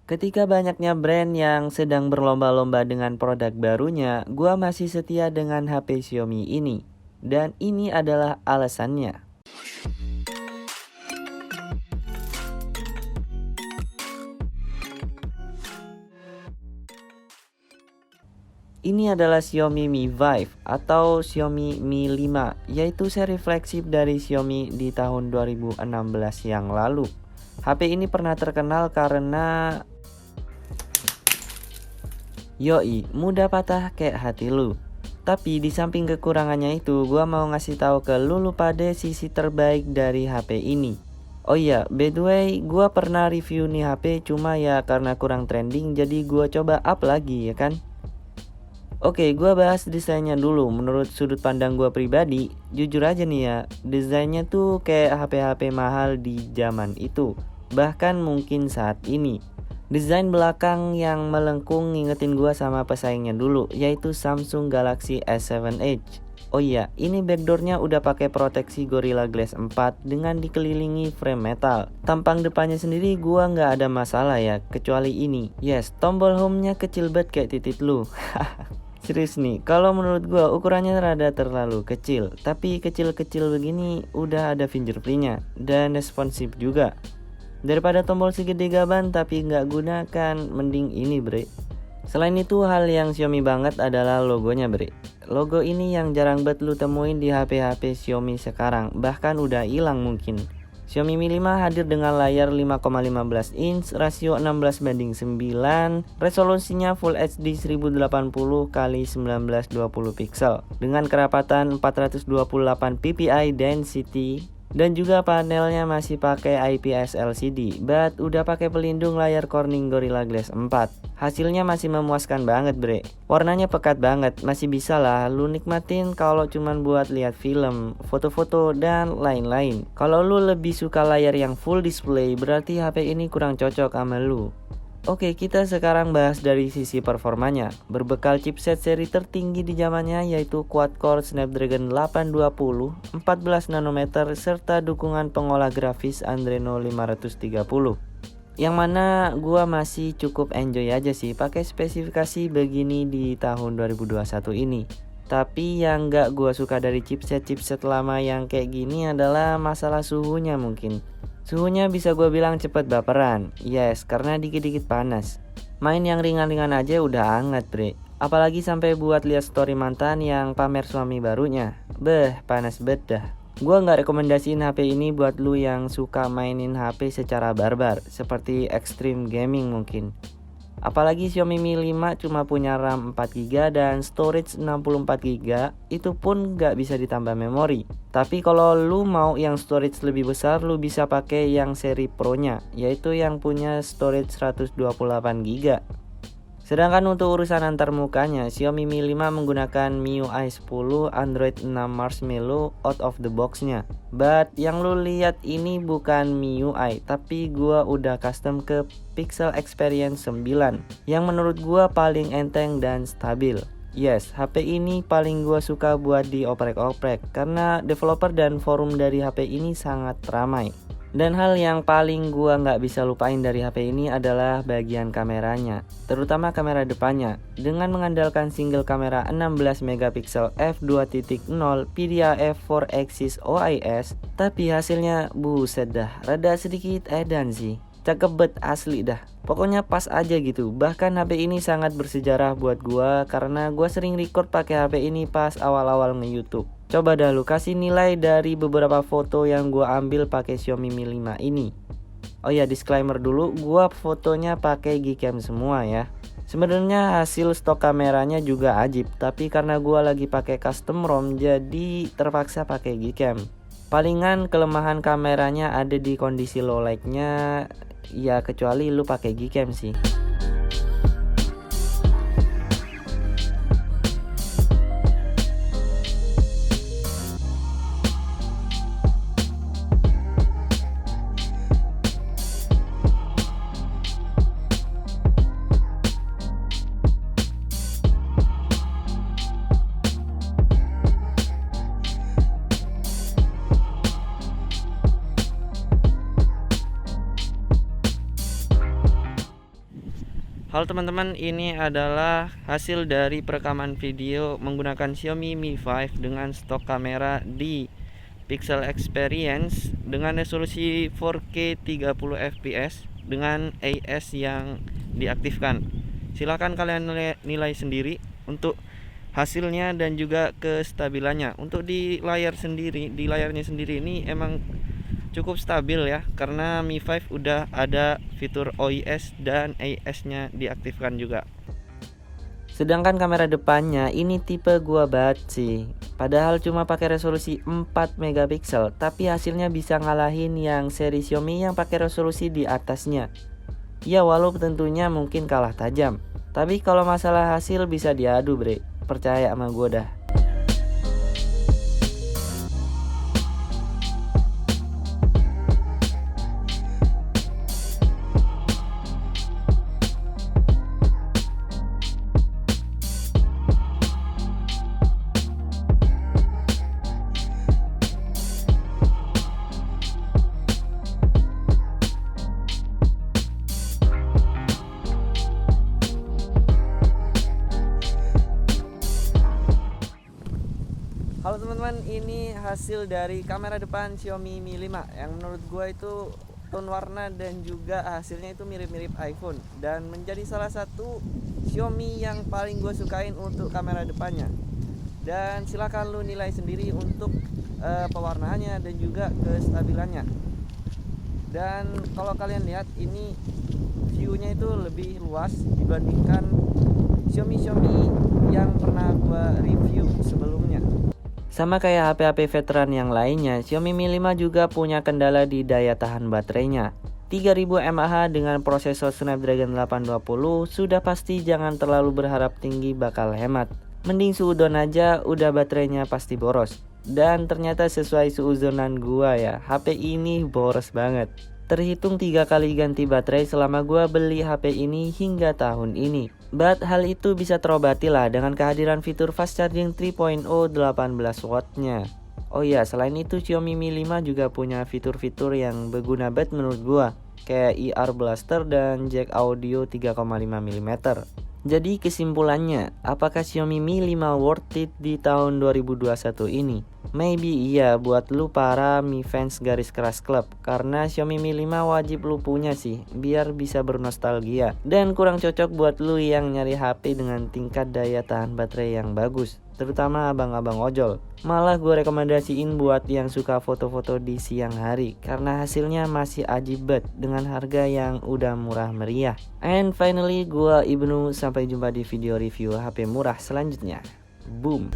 Ketika banyaknya brand yang sedang berlomba-lomba dengan produk barunya, gua masih setia dengan HP Xiaomi ini. Dan ini adalah alasannya. Ini adalah Xiaomi Mi Vive atau Xiaomi Mi 5, yaitu seri flagship dari Xiaomi di tahun 2016 yang lalu. HP ini pernah terkenal karena yoi, mudah patah kayak hati lu. Tapi di samping kekurangannya itu, gua mau ngasih tahu ke lu pada sisi terbaik dari HP ini. Oh iya, by the way, gua pernah review nih HP, cuma ya karena kurang trending jadi gua coba up lagi ya kan. Oke, gua bahas desainnya dulu. Menurut sudut pandang gua pribadi, jujur aja nih ya, desainnya tuh kayak HP-HP mahal di zaman itu. Bahkan mungkin saat ini. Desain belakang yang melengkung ngingetin gua sama pesaingnya dulu, yaitu Samsung Galaxy S7 Edge. Oh iya, ini backdoornya udah pakai proteksi Gorilla Glass 4 dengan dikelilingi frame metal. Tampang depannya sendiri gua nggak ada masalah ya, kecuali ini. Yes, tombol home-nya kecil banget kayak titik lu. Serius nih, kalau menurut gua ukurannya rada terlalu kecil. Tapi kecil-kecil begini udah ada fingerprintnya dan responsif juga. Daripada tombol segede gaban tapi nggak gunakan, mending ini bre. Selain itu, hal yang Xiaomi banget adalah logonya bre. Logo ini yang jarang banget lu temuin di HP-HP Xiaomi sekarang, bahkan udah hilang mungkin. Xiaomi Mi 5 hadir dengan layar 5,15 inch, rasio 16:9, resolusinya Full HD 1080 x 1920 pixel dengan kerapatan 428 ppi density. Dan juga panelnya masih pakai IPS LCD, but udah pakai pelindung layar Corning Gorilla Glass 4. Hasilnya masih memuaskan banget bre. Warnanya pekat banget, masih bisa lah lu nikmatin kalau cuman buat lihat film, foto-foto dan lain-lain. Kalau lu lebih suka layar yang full display, berarti HP ini kurang cocok sama lu. Oke, kita sekarang bahas dari sisi performanya. Berbekal chipset seri tertinggi di zamannya yaitu quad-core Snapdragon 820, 14 nanometer serta dukungan pengolah grafis Adreno 530. Yang mana gua masih cukup enjoy aja sih pakai spesifikasi begini di tahun 2021 ini. Tapi yang gak gua suka dari chipset-chipset lama yang kayak gini adalah masalah suhunya mungkin. Suhunya bisa gue bilang cepet baperan. Yes, karena dikit-dikit panas. Main yang ringan-ringan aja udah hangat bre. Apalagi sampai buat lihat story mantan yang pamer suami barunya. Beh, panas bet dah. Gue gak rekomendasiin HP ini buat lu yang suka mainin HP secara barbar, seperti extreme gaming mungkin. Apalagi Xiaomi Mi 5 cuma punya RAM 4GB dan storage 64GB, itu pun gak bisa ditambah memori. Tapi kalau lu mau yang storage lebih besar, lu bisa pakai yang seri Pro-nya, yaitu yang punya storage 128GB. Sedangkan untuk urusan antarmukanya, Xiaomi Mi 5 menggunakan MIUI 10 Android 6 Marshmallow out of the box-nya. But yang lu lihat ini bukan MIUI, tapi gua udah custom ke Pixel Experience 9 yang menurut gua paling enteng dan stabil. Yes, HP ini paling gua suka buat dioprek-oprek karena developer dan forum dari HP ini sangat ramai. Dan hal yang paling gua nggak bisa lupain dari HP ini adalah bagian kameranya, terutama kamera depannya. Dengan mengandalkan single kamera 16 megapiksel f2.0 PDAF 4 axis OIS, tapi hasilnya buset dah, rada sedikit edan sih. Cakep bet asli dah. Pokoknya pas aja gitu. Bahkan HP ini sangat bersejarah buat gua karena gua sering record pakai HP ini pas awal-awal nge-YouTube. Coba dah lu kasih nilai dari beberapa foto yang gua ambil pakai Xiaomi Mi 5 ini. Oh ya, disclaimer dulu, gua fotonya pakai Gcam semua ya. Sebenarnya hasil stok kameranya juga ajib, tapi karena gua lagi pakai custom ROM jadi terpaksa pakai Gcam. Palingan kelemahan kameranya ada di kondisi low light-nya, ya kecuali lu pakai Gcam sih. Halo teman-teman, ini adalah hasil dari perekaman video menggunakan Xiaomi Mi 5 dengan stok kamera di Pixel Experience dengan resolusi 4K 30 fps dengan AS yang diaktifkan. Silahkan kalian nilai sendiri untuk hasilnya dan juga kestabilannya. Untuk di layarnya sendiri ini emang cukup stabil ya, karena Mi 5 udah ada fitur OIS dan AS-nya diaktifkan juga. Sedangkan kamera depannya ini tipe gua banget sih. Padahal cuma pakai resolusi 4 megapiksel, tapi hasilnya bisa ngalahin yang seri Xiaomi yang pakai resolusi di atasnya. Ya walaupun tentunya mungkin kalah tajam, tapi kalau masalah hasil bisa diadu bre. Percaya sama gua dah. Halo teman-teman, ini hasil dari kamera depan Xiaomi Mi 5 yang menurut gue itu tone warna dan juga hasilnya itu mirip-mirip iPhone dan menjadi salah satu Xiaomi yang paling gue sukain untuk kamera depannya. Dan silakan lu nilai sendiri untuk pewarnaannya dan juga kestabilannya. Dan kalau kalian lihat ini view-nya itu lebih luas dibandingkan Xiaomi yang pernah gue review sebelumnya. Sama kayak HP-HP veteran yang lainnya, Xiaomi Mi 5 juga punya kendala di daya tahan baterainya. 3000 mAh dengan prosesor Snapdragon 820 sudah pasti jangan terlalu berharap tinggi bakal hemat. Mending suudon aja udah baterainya pasti boros. Dan ternyata sesuai suuzonan gua ya, HP ini boros banget. Terhitung 3 kali ganti baterai selama gua beli HP ini hingga tahun ini. But hal itu bisa terobati lah dengan kehadiran fitur fast charging 3.0 18 wattnya. Oh iya, selain itu Xiaomi Mi 5 juga punya fitur-fitur yang berguna banget menurut gua, kayak IR Blaster dan jack audio 3,5 mm. Jadi kesimpulannya, apakah Xiaomi Mi 5 worth it di tahun 2021 ini? Maybe iya buat lu para Mi fans garis keras klub, karena Xiaomi Mi 5 wajib lu punya sih, biar bisa bernostalgia. Dan kurang cocok buat lu yang nyari HP dengan tingkat daya tahan baterai yang bagus, terutama abang-abang ojol. Malah gue rekomendasiin buat yang suka foto-foto di siang hari, karena hasilnya masih ajib banget dengan harga yang udah murah meriah. And finally, gue Ibnu, sampai jumpa di video review HP murah selanjutnya. Boom.